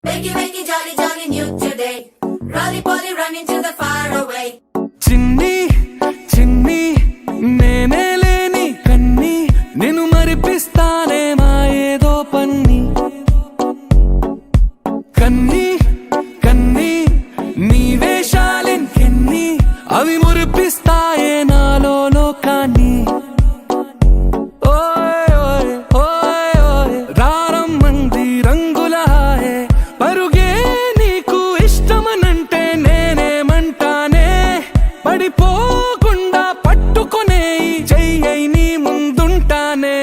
Wakey, wakey, jolly, jolly, new today. Rolly poly, running to the far away. చిన్ని చిన్ని నేనే లేని కన్ని నేను మరిపిస్తానే మా ఏదో పన్ని కన్ని కన్ని నీ వేషాలెన్కెన్ని అవి మురిపిస్తాయే నాలో లోకాన్ని ఓయ్ ఓయ్ ఓయ్ ఓయ్ రారమ్మంది రంగుల హాయే పరుగే నీకు ఇష్టమనంటే నేనేమంటానే పడిపోకుండా పట్టుకునే చెయ్యై నీ ముందుంటానే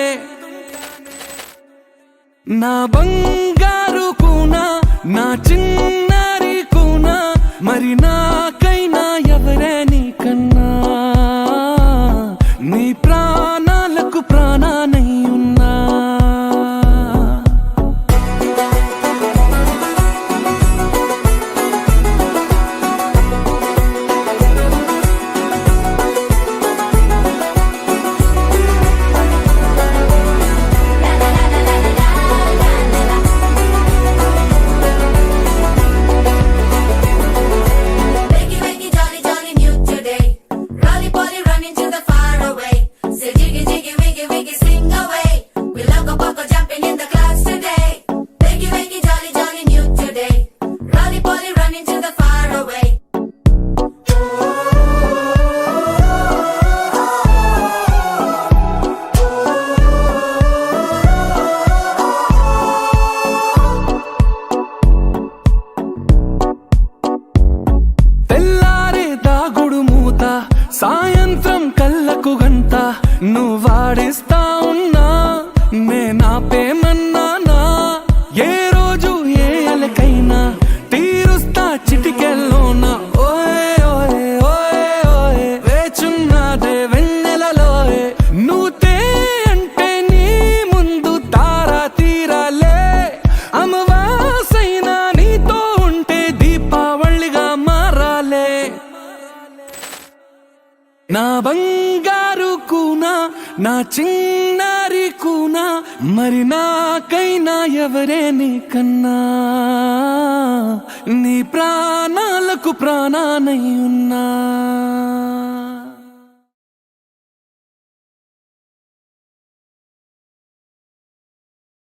నా బంగారు కూనా నా చిన్నారి కూనా మరి నాకైనా ఎవరే నీకన్నా నీ ప్రాణాలకు ప్రాణానై ఉన్నా Wakey, wakey, jolly, jolly, new today. Rolly poly, running to the far away. Say jiggy, jiggy, wiggy, wiggy, sing away. We loco poco jumping in the clouds today. Wakey, wakey, jolly, jolly, new today. Rolly poly, running to the far away. తెల్లారే దాగుడు మూత సాయంత్రం కళ్ళకు గంట నువ్వాడిస్తా ఉన్నా నేనాపేమన్నానా ఏ రోజు ఏ అలకైనా తీరుస్తా చిటికెల్లోనా ఓయ్ ఓయ్ ఓయ్ ఓయ్ వేచున్నదే వెన్నెలలోయే నువ్వుతే అంటే నీ ముందు తారా తీరాలే అమవాసైనా నీతో ఉంటే దీపావళిగా మారాలే నా బంగారు కూనా నా చిన్నారి కూనా మరి నాకైనా ఎవరే నీకన్నా నీ ప్రాణాలకు ప్రాణానై ఉన్నా